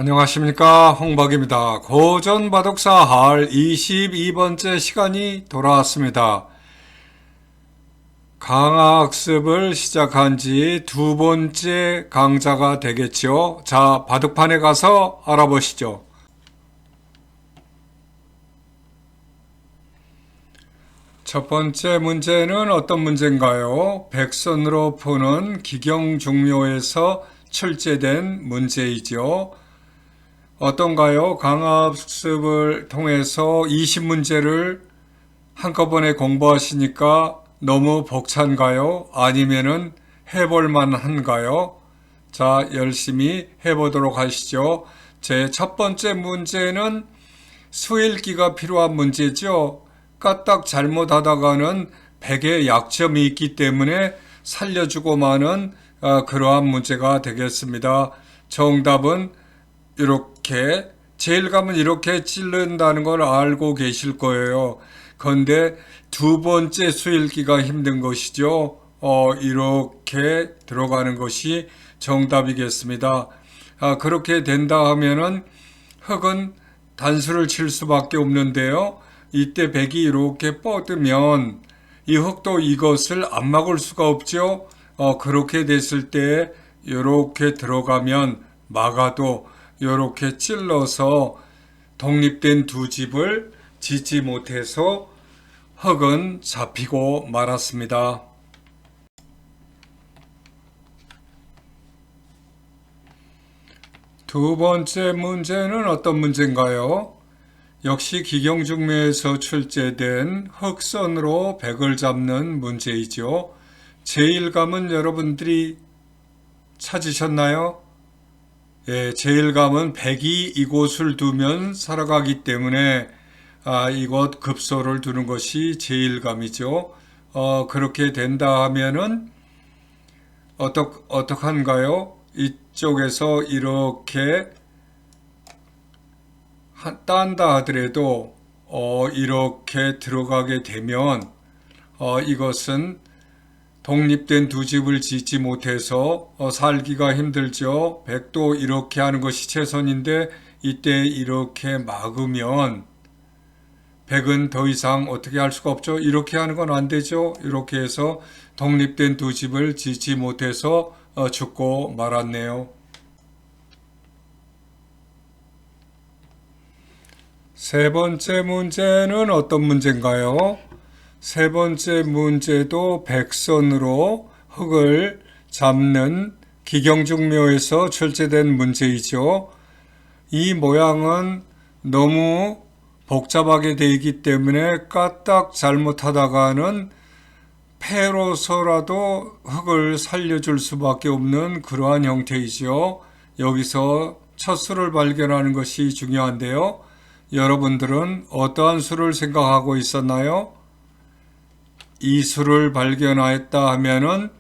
안녕하십니까, 홍박입니다. 고전 바둑사 할 22번째 시간이 돌아왔습니다. 강화학습을 시작한 지 두 번째 강좌가 되겠죠. 자, 바둑판에 가서 알아보시죠. 첫 번째 문제는 어떤 문제인가요? 백선으로 푸는 기경중묘에서 출제된 문제이죠. 어떤가요? 강화학습을 통해서 20문제를 한꺼번에 공부하시니까 너무 벅찬가요? 아니면은 해볼 만한가요? 자, 열심히 해보도록 하시죠. 제 첫 번째 문제는 수일기가 필요한 문제죠. 까딱 잘못하다가는 백의 약점이 있기 때문에 살려주고 마는 그러한 문제가 되겠습니다. 정답은 이렇게 제일 가면 이렇게 찌른다는 걸 알고 계실 거예요. 그런데 두 번째 수일기가 힘든 것이죠. 이렇게 들어가는 것이 정답이겠습니다. 그렇게 된다 하면은 흑은 단수를 칠 수밖에 없는데요. 이때 백이 이렇게 뻗으면 이 흑도 이것을 안 막을 수가 없죠. 그렇게 됐을 때 이렇게 들어가면 막아도 이렇게 찔러서 독립된 두 집을 짓지 못해서 흑은 잡히고 말았습니다. 두 번째 문제는 어떤 문제인가요? 역시 기경중묘에서 출제된 흑선으로 백을 잡는 문제이죠. 제1감은 여러분들이 찾으셨나요? 예, 제1감은 백이 이곳을 두면 살아가기 때문에 이곳 급소를 두는 것이 제1감이죠. 그렇게 된다 하면은 어떡한가요? 이쪽에서 이렇게 딴다 하더라도 이렇게 들어가게 되면 이것은 독립된 두 집을 짓지 못해서 살기가 힘들죠. 백도 이렇게 하는 것이 최선인데 이때 이렇게 막으면 백은 더 이상 어떻게 할 수가 없죠. 이렇게 하는 건 안 되죠. 이렇게 해서 독립된 두 집을 짓지 못해서 죽고 말았네요. 세 번째 문제는 어떤 문제인가요? 세 번째 문제도 백선으로 흑을 잡는 기경중묘에서 출제된 문제이죠. 이 모양은 너무 복잡하게 되어 있기 때문에 까딱 잘못하다가는 패로서라도 흑을 살려줄 수밖에 없는 그러한 형태이죠. 여기서 첫 수를 발견하는 것이 중요한데요. 여러분들은 어떠한 수를 생각하고 있었나요? 이 수를 발견하였다 하면은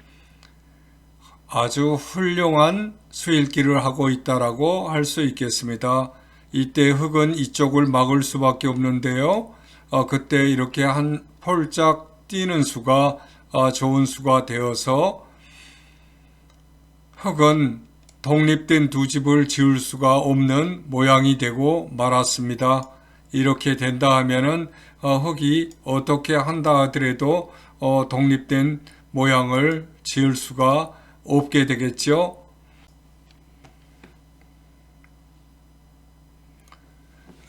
아주 훌륭한 수일기를 하고 있다라고 할 수 있겠습니다. 이때 흑은 이쪽을 막을 수밖에 없는데요. 그때 이렇게 한 폴짝 뛰는 수가 좋은 수가 되어서 흑은 독립된 두 집을 지을 수가 없는 모양이 되고 말았습니다. 이렇게 된다 하면은 흑이 어떻게 한다 하더라도 독립된 모양을 지을 수가 없게 되겠죠.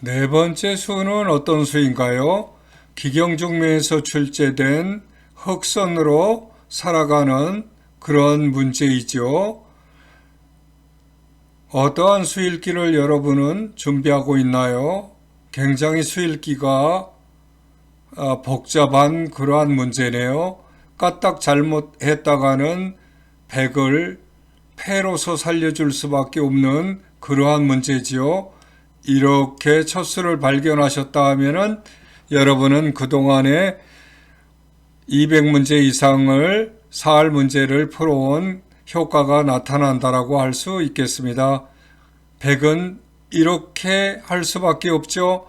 네 번째 수는 어떤 수인가요? 기경중묘에서 출제된 흑선으로 살아가는 그런 문제이죠. 어떠한 수일기를 여러분은 준비하고 있나요? 굉장히 수일기가 복잡한 그러한 문제네요. 까딱 잘못했다가는 백을 패로서 살려줄 수밖에 없는 그러한 문제지요. 이렇게 첫 수를 발견하셨다 하면은 여러분은 그동안에 200문제 이상을 사할 문제를 풀어온 효과가 나타난다라고 할 수 있겠습니다. 백은 이렇게 할 수밖에 없죠.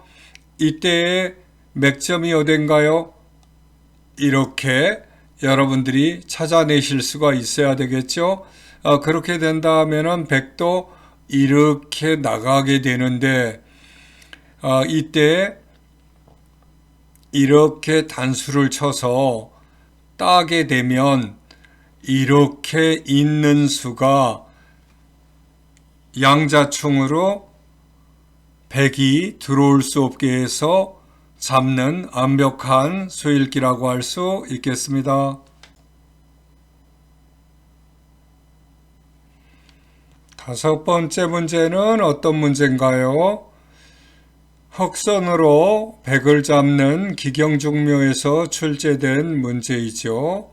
이때의 맥점이 어딘가요? 이렇게 여러분들이 찾아내실 수가 있어야 되겠죠. 그렇게 된다 하면은 백도 이렇게 나가게 되는데 이때 이렇게 단수를 쳐서 따게 되면 이렇게 있는 수가 양자충으로 100이 들어올 수 없게 해서 잡는 완벽한 수읽기라고 할 수 있겠습니다. 다섯 번째 문제는 어떤 문제인가요? 흑선으로 100을 잡는 기경중묘에서 출제된 문제이죠.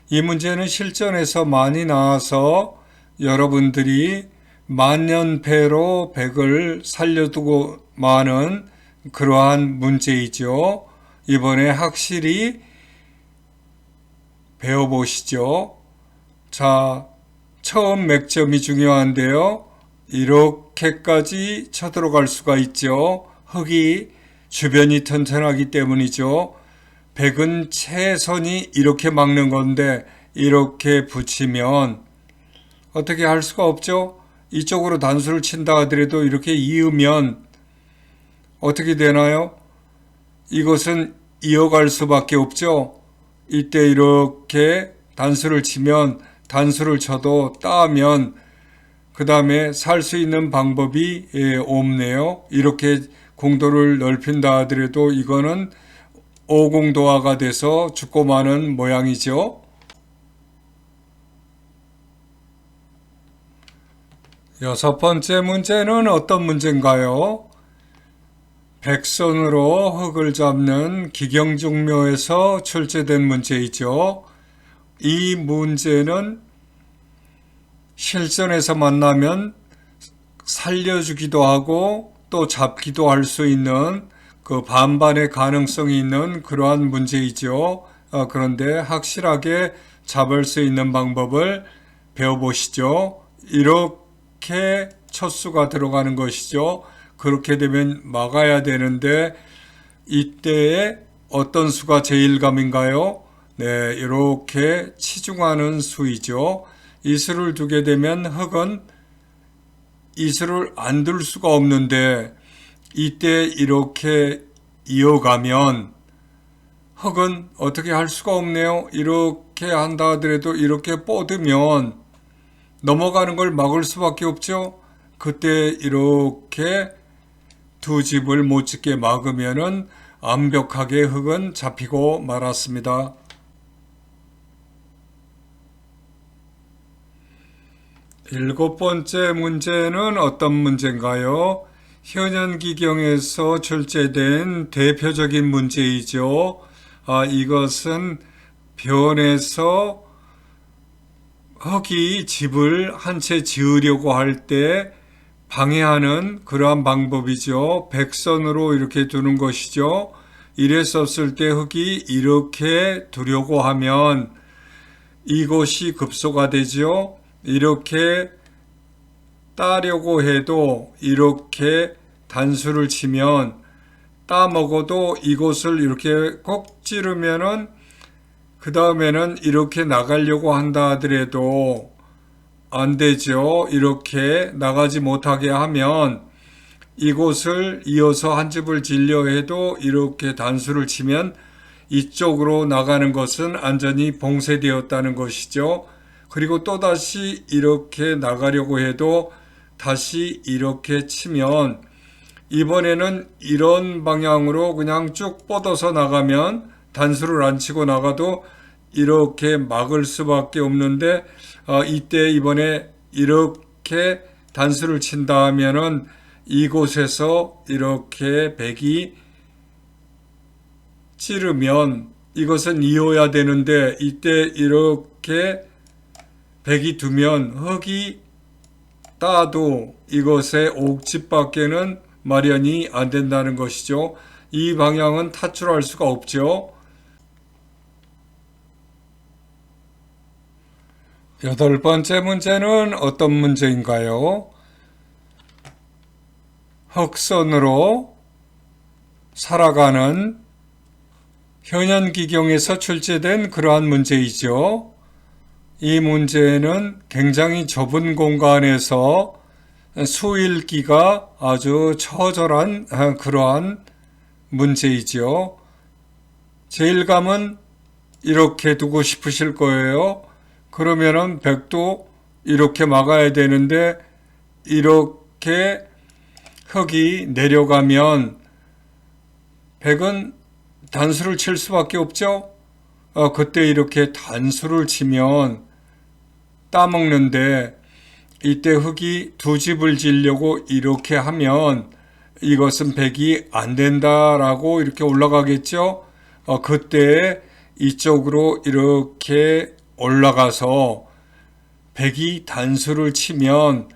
이 문제는 실전에서 많이 나와서 여러분들이 만년패로 100을 살려두고 마는 그러한 문제이죠. 이번에 확실히 배워보시죠. 자, 처음 맥점이 중요한데요. 이렇게까지 쳐들어갈 수가 있죠. 흙이 주변이 튼튼하기 때문이죠. 100은 최선이 이렇게 막는 건데 이렇게 붙이면 어떻게 할 수가 없죠. 이쪽으로 단수를 친다 하더라도 이렇게 이으면 어떻게 되나요? 이것은 이어갈 수밖에 없죠. 이때 이렇게 단수를 치면 단수를 쳐도 따면 그 다음에 살 수 있는 방법이 없네요. 이렇게 공도를 넓힌다 하더라도 이거는 오공도화가 돼서 죽고 마는 모양이죠. 여섯 번째 문제는 어떤 문제인가요? 백선으로 흙을 잡는 기경중묘에서 출제된 문제이죠. 이 문제는 실전에서 만나면 살려주기도 하고 또 잡기도 할 수 있는 그 반반의 가능성이 있는 그러한 문제이죠. 그런데 확실하게 잡을 수 있는 방법을 배워보시죠. 이렇게 첫 수가 들어가는 것이죠. 그렇게 되면 막아야 되는데 이때에 어떤 수가 제일감인가요? 네, 이렇게 치중하는 수이죠. 이 수를 두게 되면 흙은 이 수를 안 둘 수가 없는데 이때 이렇게 이어가면 흙은 어떻게 할 수가 없네요. 이렇게 한다 하더라도 이렇게 뻗으면 넘어가는 걸 막을 수밖에 없죠. 그때 이렇게 두 집을 못 짓게 막으면은 완벽하게 흙은 잡히고 말았습니다. 일곱 번째 문제는 어떤 문제인가요? 현현기경에서 출제된 대표적인 문제이죠. 이것은 변에서 흙이 집을 한 채 지으려고 할 때 방해하는 그러한 방법이죠. 백선으로 이렇게 두는 것이죠. 이랬었을 때 흙이 이렇게 두려고 하면 이것이 급소가 되죠. 이렇게 따려고 해도 이렇게 단수를 치면 따먹어도 이곳을 이렇게 꼭 찌르면은 그 다음에는 이렇게 나가려고 한다 하더라도 안 되죠. 이렇게 나가지 못하게 하면 이곳을 이어서 한 집을 지려 해도 이렇게 단수를 치면 이쪽으로 나가는 것은 안전히 봉쇄되었다는 것이죠. 그리고 또다시 이렇게 나가려고 해도 다시 이렇게 치면 이번에는 이런 방향으로 그냥 쭉 뻗어서 나가면 단수를 안 치고 나가도 이렇게 막을 수밖에 없는데 이때 이번에 이렇게 단수를 친다 하면은 이곳에서 이렇게 백이 찌르면 이것은 이어야 되는데 이때 이렇게 백이 두면 흙이 따도 이것의 옥집밖에는 마련이 안 된다는 것이죠. 이 방향은 탈출할 수가 없죠. 여덟 번째 문제는 어떤 문제인가요? 흑선으로 살아가는 현현기경에서 출제된 그러한 문제이죠. 이 문제는 굉장히 좁은 공간에서 수일기가 아주 처절한 그러한 문제이죠. 제1감은 이렇게 두고 싶으실 거예요. 그러면은 100도 이렇게 막아야 되는데 이렇게 흙이 내려가면 100은 단수를 칠 수밖에 없죠. 그때 이렇게 단수를 치면 따먹는데 이때 흙이 두 집을 지려고 이렇게 하면 이것은 100이 안 된다라고 이렇게 올라가겠죠. 그때 이쪽으로 이렇게 올라가서 100이 단수를 치면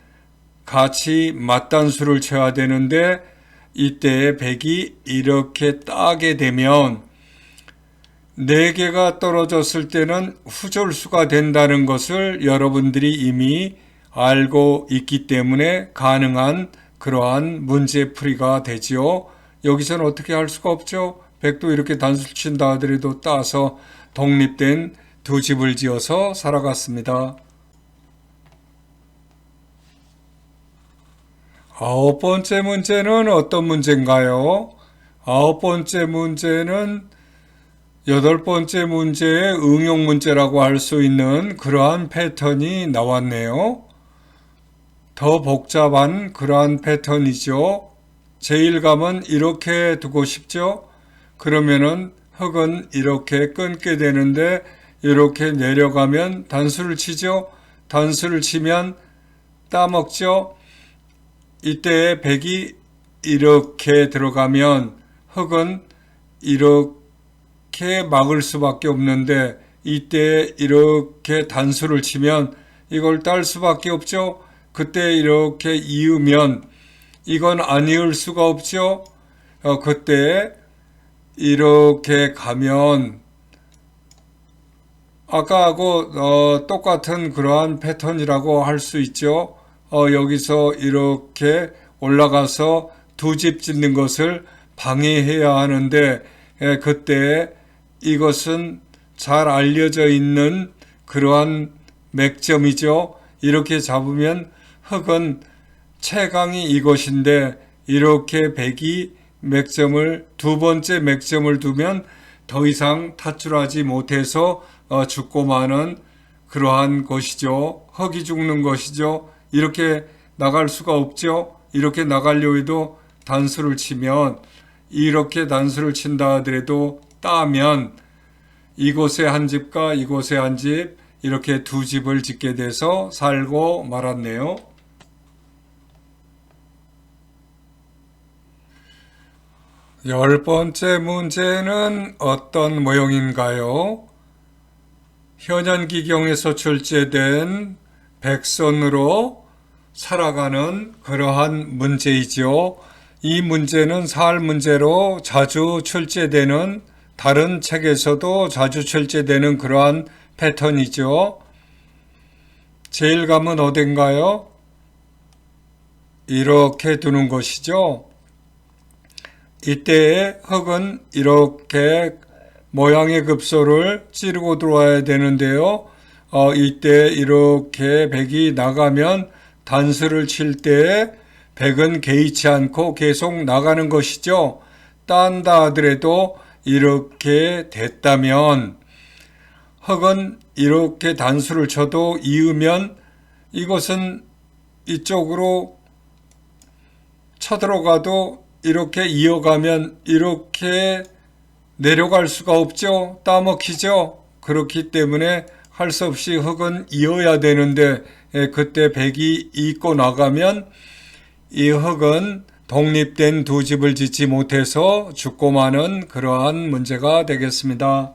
같이 맞단수를 쳐야 되는데 이때 100이 이렇게 따게 되면 4개가 떨어졌을 때는 후절수가 된다는 것을 여러분들이 이미 알고 있기 때문에 가능한 그러한 문제풀이가 되지요. 여기서는 어떻게 할 수가 없죠. 100도 이렇게 단수를 친다 하더라도 따서 독립된 두 집을 지어서 살아갔습니다. 9번째 문제는 어떤 문제인가요? 9번째 문제는 8번째 문제의 응용 문제라고 할 수 있는 그러한 패턴이 나왔네요. 더 복잡한 그러한 패턴이죠. 제1감은 이렇게 두고 싶죠? 그러면은 흙은 이렇게 끊게 되는데 이렇게 내려가면 단수를 치죠? 단수를 치면 따먹죠? 이때 100이 이렇게 들어가면 흙은 이렇게 막을 수밖에 없는데 이때 이렇게 단수를 치면 이걸 딸 수밖에 없죠. 그때 이렇게 이으면 이건 안 이을 수가 없죠. 그때 이렇게 가면 아까하고 똑같은 그러한 패턴이라고 할 수 있죠. 여기서 이렇게 올라가서 두 집 짓는 것을 방해해야 하는데 그때 이것은 잘 알려져 있는 그러한 맥점이죠. 이렇게 잡으면 흙은 채강이 이것인데 이렇게 100이 맥점을 두 번째 맥점을 두면 더 이상 탈출하지 못해서 죽고 마는 그러한 것이죠. 흙이 죽는 것이죠. 이렇게 나갈 수가 없죠. 이렇게 나가려 해도 단수를 치면 이렇게 단수를 친다 하더라도 따면 이곳에 한 집과 이곳에 한 집 이렇게 두 집을 짓게 돼서 살고 말았네요. 10번째 문제는 어떤 모형인가요? 현현기경에서 출제된 백선으로 살아가는 그러한 문제이죠. 이 문제는 사활 문제로 자주 출제되는 다른 책에서도 자주 출제되는 그러한 패턴이죠. 제1감은 어딘가요? 이렇게 두는 것이죠. 이때의 흙은 이렇게 모양의 급소를 찌르고 들어와야 되는데요. 이때 이렇게 100이 나가면 단수를 칠 때 100은 개의치 않고 계속 나가는 것이죠. 딴다 하더라도 이렇게 됐다면 흙은 이렇게 단수를 쳐도 이으면 이것은 이쪽으로 쳐들어가도 이렇게 이어가면 이렇게 내려갈 수가 없죠. 따먹히죠. 그렇기 때문에 할 수 없이 흙은 이어야 되는데 그때 100이 잇고 나가면 이 흙은 독립된 두 집을 짓지 못해서 죽고 마는 그러한 문제가 되겠습니다.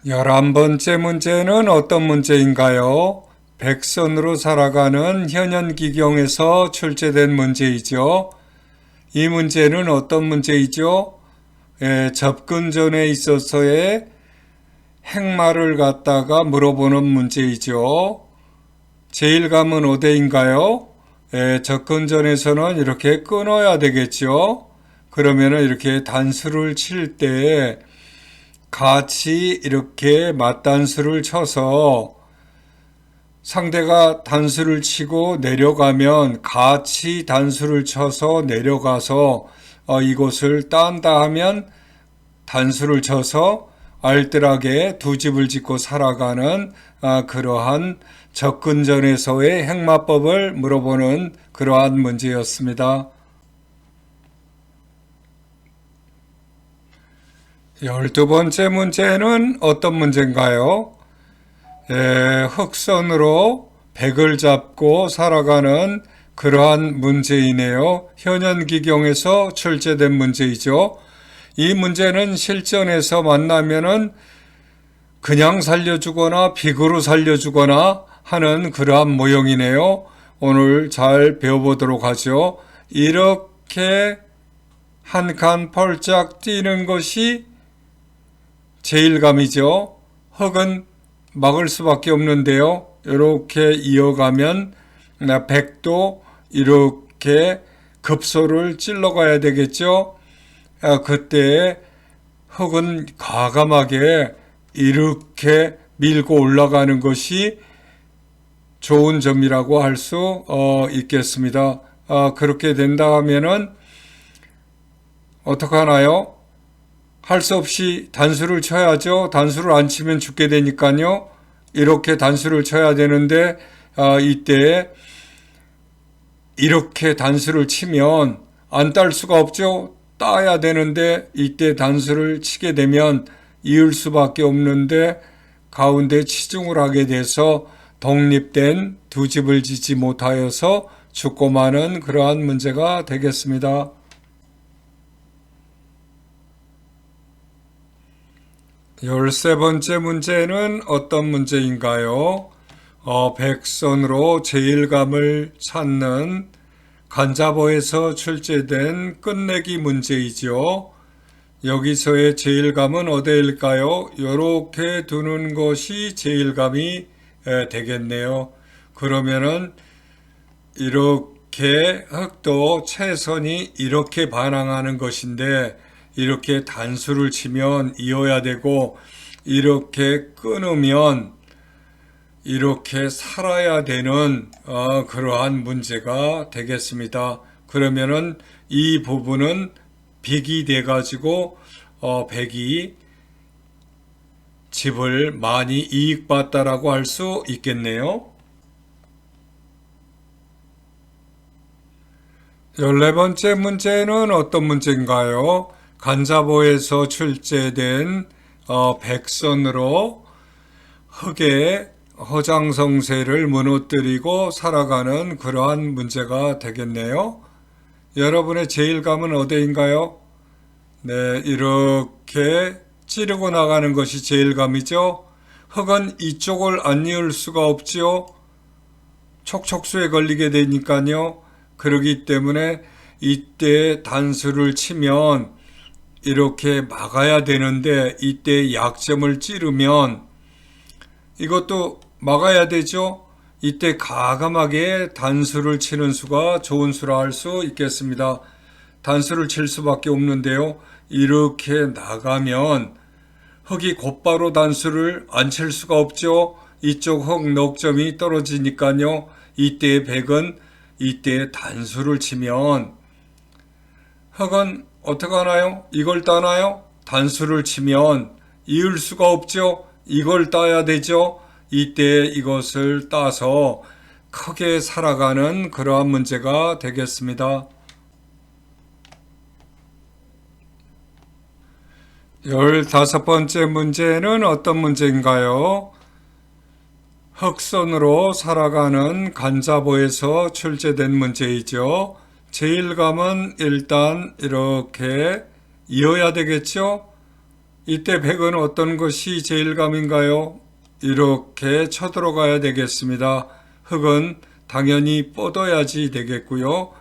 11번째 문제는 어떤 문제인가요? 백선으로 살아가는 현현기경에서 출제된 문제이죠. 이 문제는 어떤 문제이죠? 접근전에 있어서의 행말을 갖다가 물어보는 문제이죠. 제1감은 어디인가요? 접근전에서는 이렇게 끊어야 되겠죠. 그러면은 이렇게 단수를 칠 때 같이 이렇게 맞단수를 쳐서 상대가 단수를 치고 내려가면 같이 단수를 쳐서 내려가서 이곳을 딴다 하면 단수를 쳐서 알뜰하게 두 집을 짓고 살아가는 그러한 접근전에서의 행마법을 물어보는 그러한 문제였습니다. 12번째 문제는 어떤 문제인가요? 흑선으로 백을 잡고 살아가는 그러한 문제이네요. 현현기경에서 출제된 문제이죠. 이 문제는 실전에서 만나면은 그냥 살려주거나 비구로 살려주거나 하는 그러한 모형이네요. 오늘 잘 배워보도록 하죠. 이렇게 한 칸 펄짝 뛰는 것이 제일감이죠. 흑은 막을 수밖에 없는데요. 이렇게 이어가면 백도 이렇게 급소를 찔러가야 되겠죠. 그때 흑은 과감하게 이렇게 밀고 올라가는 것이 좋은 점이라고 할 수 있겠습니다. 그렇게 된다 하면은 어떡하나요? 할 수 없이 단수를 쳐야죠. 단수를 안 치면 죽게 되니까요. 이렇게 단수를 쳐야 되는데 이때 이렇게 단수를 치면 안 딸 수가 없죠. 따야 되는데 이때 단수를 치게 되면 이을 수밖에 없는데 가운데 치중을 하게 돼서 독립된 두 집을 짓지 못하여서 죽고 마는 그러한 문제가 되겠습니다. 13번째 문제는 어떤 문제인가요? 백선으로 제일감을 찾는 간자보에서 출제된 끝내기 문제이죠. 여기서의 제일감은 어디일까요? 이렇게 두는 것이 제일감이 되겠네요. 그러면은 이렇게 흑도 채선이 이렇게 반항하는 것인데 이렇게 단수를 치면 이어야 되고 이렇게 끊으면 이렇게 살아야 되는 그러한 문제가 되겠습니다. 그러면은 이 부분은 빅이 돼 가지고 백이 집을 많이 이익봤다라고 할 수 있겠네요. 14번째 문제는 어떤 문제인가요? 간자보에서 출제된 백선으로 흑의 허장성세를 무너뜨리고 살아가는 그러한 문제가 되겠네요. 여러분의 제일감은 어디인가요? 네, 이렇게 찌르고 나가는 것이 제일감이죠. 흑은 이쪽을 안 이을 수가 없지요. 촉촉수에 걸리게 되니까요. 그러기 때문에 이때 단수를 치면 이렇게 막아야 되는데 이때 약점을 찌르면 이것도 막아야 되죠. 이때 과감하게 단수를 치는 수가 좋은 수라 할 수 있겠습니다. 단수를 칠 수밖에 없는데요. 이렇게 나가면 흑이 곧바로 단수를 안 칠 수가 없죠. 이쪽 흑 넉점이 떨어지니까요. 이때 백은 이때 단수를 치면 흑은 어떻게 하나요? 이걸 따나요? 단수를 치면 이을 수가 없죠. 이걸 따야 되죠. 이때 이것을 따서 크게 살아가는 그러한 문제가 되겠습니다. 15번째 문제는 어떤 문제인가요? 흑선으로 살아가는 간자보에서 출제된 문제이죠. 제일감은 일단 이렇게 이어야 되겠죠? 이때 백은 어떤 것이 제일감인가요? 이렇게 쳐들어가야 되겠습니다. 흑은 당연히 뻗어야지 되겠고요.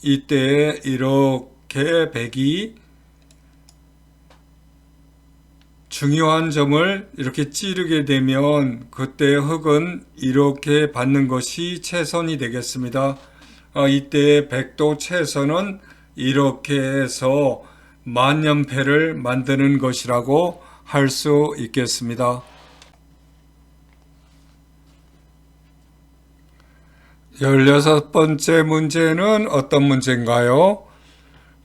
이때 이렇게 백이 중요한 점을 이렇게 찌르게 되면 그때 흑은 이렇게 받는 것이 채선이 되겠습니다. 이때 백도 채선은 이렇게 해서 만연패를 만드는 것이라고 할 수 있겠습니다. 16번째 문제는 어떤 문제인가요?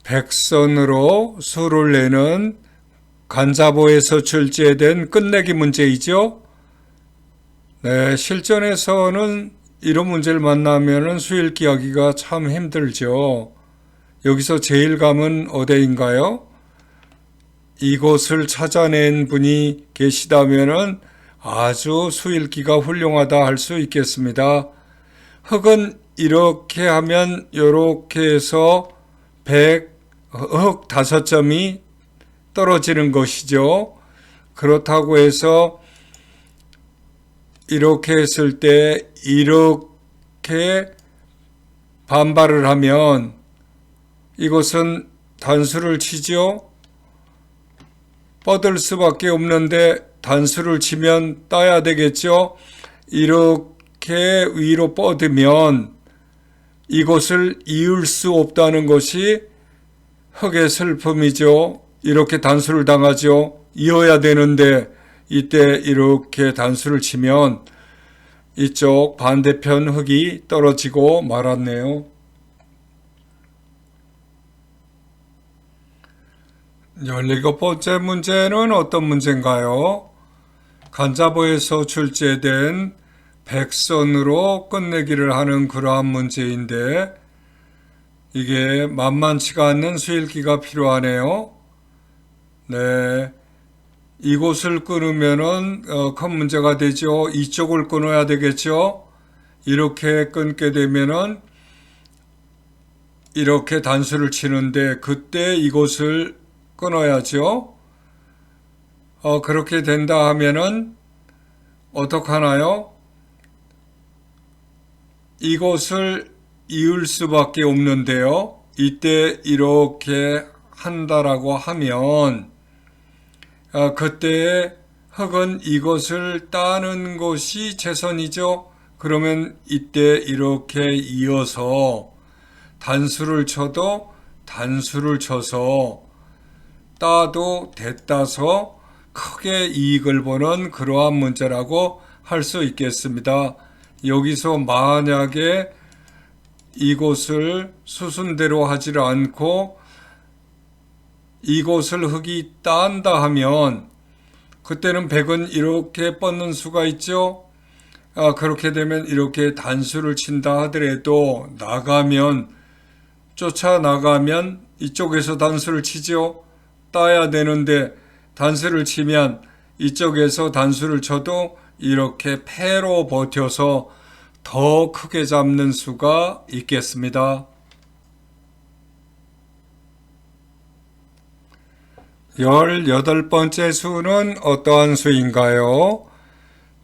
백선으로 수를 내는 간자보에서 출제된 끝내기 문제이죠. 네, 실전에서는 이런 문제를 만나면 수 읽기 하기가 참 힘들죠. 여기서 제일 감은 어디인가요? 이곳을 찾아낸 분이 계시다면 아주 수 읽기가 훌륭하다 할 수 있겠습니다. 흙은 이렇게 하면 이렇게 해서 흙 5점이 떨어지는 것이죠. 그렇다고 해서 이렇게 했을 때 이렇게 반발을 하면 이것은 단수를 치죠. 뻗을 수밖에 없는데 단수를 치면 따야 되겠죠. 이렇게 위로 뻗으면 이것을 이을 수 없다는 것이 흙의 슬픔이죠. 이렇게 단수를 당하죠. 이어야 되는데 이때 이렇게 단수를 치면 이쪽 반대편 흙이 떨어지고 말았네요. 17번째 문제는 어떤 문제인가요? 간자보에서 출제된 백선으로 끝내기를 하는 그러한 문제인데 이게 만만치가 않는 수읽기가 필요하네요. 네, 이곳을 끊으면은 큰 문제가 되죠. 이쪽을 끊어야 되겠죠. 이렇게 끊게 되면은 이렇게 단수를 치는데 그때 이곳을 끊어야죠. 그렇게 된다 하면은 어떡하나요? 이곳을 이을 수밖에 없는데요. 이때 이렇게 한다라고 하면 그때 흙은 이것을 따는 것이 최선이죠. 그러면 이때 이렇게 이어서 단수를 쳐도 단수를 쳐서 따도 대따서 크게 이익을 보는 그러한 문제라고 할 수 있겠습니다. 여기서 만약에 이곳을 수순대로 하지 않고 이곳을 흙이 딴다 하면 그때는 백은 이렇게 뻗는 수가 있죠. 그렇게 되면 이렇게 단수를 친다 하더라도 쫓아나가면 이쪽에서 단수를 치죠. 따야 되는데 단수를 치면 이쪽에서 단수를 쳐도 이렇게 패로 버텨서 더 크게 잡는 수가 있겠습니다. 18번째 수는 어떠한 수인가요?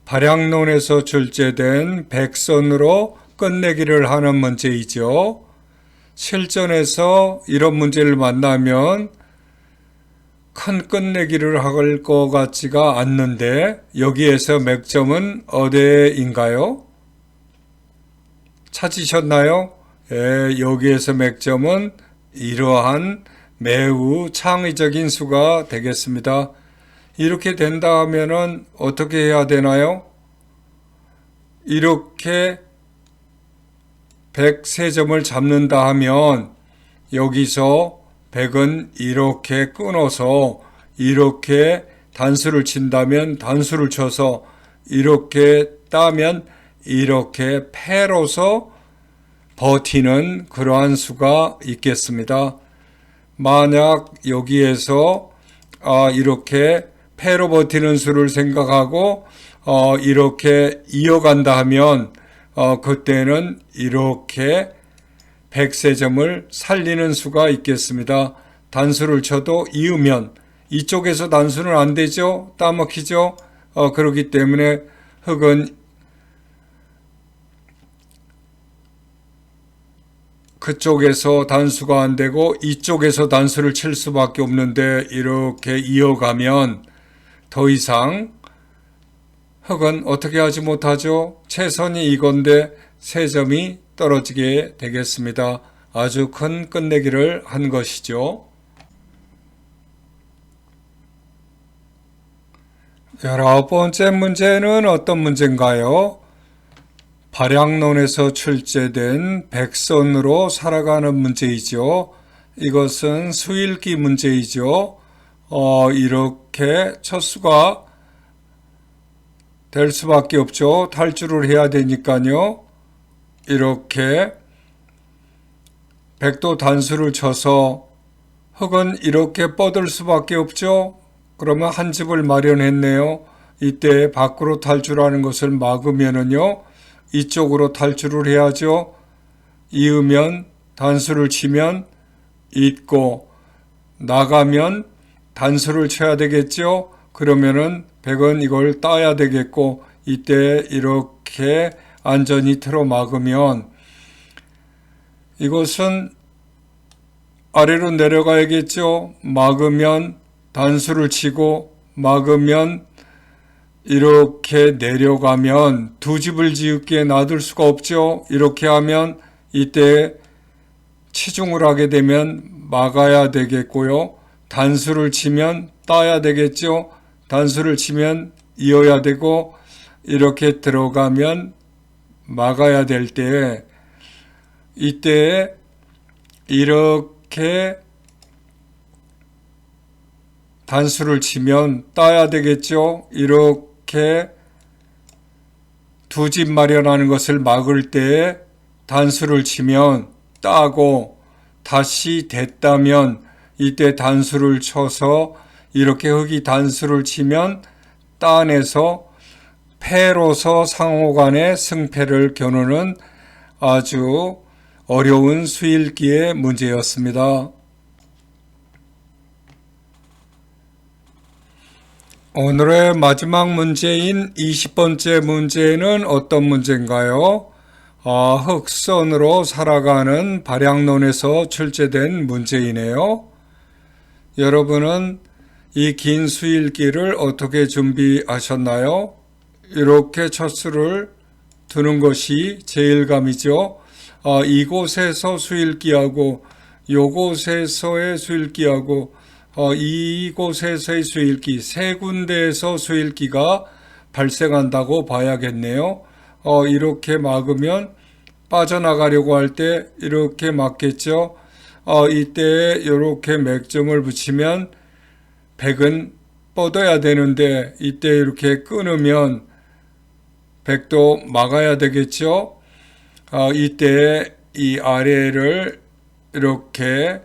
발양론에서 출제된 백선으로 끝내기를 하는 문제이죠. 실전에서 이런 문제를 만나면 큰 끝내기를 할 것 같지가 않는데 여기에서 맥점은 어디인가요? 찾으셨나요? 예, 여기에서 맥점은 이러한 매우 창의적인 수가 되겠습니다. 이렇게 된다 하면은 어떻게 해야 되나요? 이렇게 103점을 잡는다 하면 여기서 100은 이렇게 끊어서 이렇게 단수를 친다면 단수를 쳐서 이렇게 따면 이렇게 패로서 버티는 그러한 수가 있겠습니다. 만약 여기에서 이렇게 패로 버티는 수를 생각하고 이렇게 이어간다 하면 그때는 이렇게 103점을 살리는 수가 있겠습니다. 단수를 쳐도 이으면 이쪽에서 단수는 안 되죠. 따먹히죠. 그렇기 때문에 흙은 그쪽에서 단수가 안 되고 이쪽에서 단수를 칠 수밖에 없는데 이렇게 이어가면 더 이상 흙은 어떻게 하지 못하죠. 최선이 이건데 3점이 떨어지게 되겠습니다. 아주 큰 끝내기를 한 것이죠. 19번째 문제는 어떤 문제인가요? 발양론에서 출제된 백선으로 살아가는 문제이죠. 이것은 수일기 문제이죠. 이렇게 첫수가 될 수밖에 없죠. 탈주를 해야 되니까요. 이렇게 백도 단수를 쳐서 흙은 이렇게 뻗을 수밖에 없죠. 그러면 한 집을 마련했네요. 이때 밖으로 탈주라는 것을 막으면은요, 이쪽으로 탈주를 해야죠. 이으면 단수를 치면 잇고, 나가면 단수를 쳐야 되겠죠. 그러면은 백은 이걸 따야 되겠고, 이때 이렇게 안전히 틀어 막으면 이것은 아래로 내려가야겠죠. 막으면 단수를 치고, 막으면 이렇게 내려가면 두 집을 지을게 놔둘 수가 없죠. 이렇게 하면 이때 치중을 하게 되면 막아야 되겠고요. 단수를 치면 따야 되겠죠. 단수를 치면 이어야 되고, 이렇게 들어가면 막아야 될 때, 이때 이렇게 단수를 치면 따야 되겠죠. 이렇게 두 집 마련하는 것을 막을 때 단수를 치면 따고, 다시 됐다면 이때 단수를 쳐서 이렇게 흙이 단수를 치면 따내서 패로서 상호간의 승패를 겨누는 아주 어려운 수일기의 문제였습니다. 오늘의 마지막 문제인 20번째 문제는 어떤 문제인가요? 흑선으로 살아가는 발양론에서 출제된 문제이네요. 여러분은 이 긴 수일기를 어떻게 준비하셨나요? 이렇게 첫 수를 두는 것이 제일감이죠. 이곳에서 수일기하고 요곳에서의 수일기하고 이곳에서의 수일기, 세 군데에서 수일기가 발생한다고 봐야겠네요. 이렇게 막으면 빠져나가려고 할 때 이렇게 막겠죠. 이때 이렇게 맥점을 붙이면 백은 뻗어야 되는데 이때 이렇게 끊으면 백도 막아야 되겠죠. 이때 이 아래를 이렇게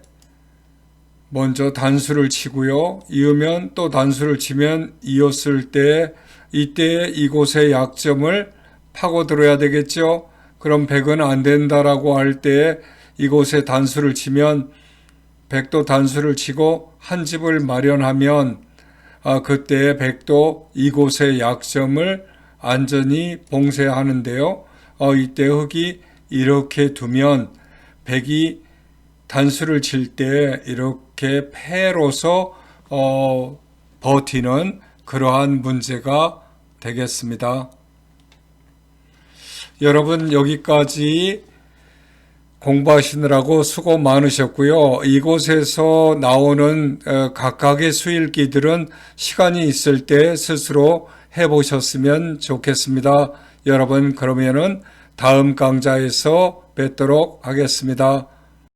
먼저 단수를 치고요. 이으면 또 단수를 치면 이었을 때 이때 이곳의 약점을 파고들어야 되겠죠. 그럼 백은 안 된다라고 할 때 이곳에 단수를 치면 백도 단수를 치고 한 집을 마련하면 그때 백도 이곳의 약점을 안전히 봉쇄하는데요. 이때 흙이 이렇게 두면 백이 단수를 칠 때 이렇게 패로서 버티는 그러한 문제가 되겠습니다. 여러분 여기까지 공부하시느라고 수고 많으셨고요. 이곳에서 나오는 각각의 수일기들은 시간이 있을 때 스스로 해보셨으면 좋겠습니다. 여러분 그러면은 다음 강좌에서 뵙도록 하겠습니다.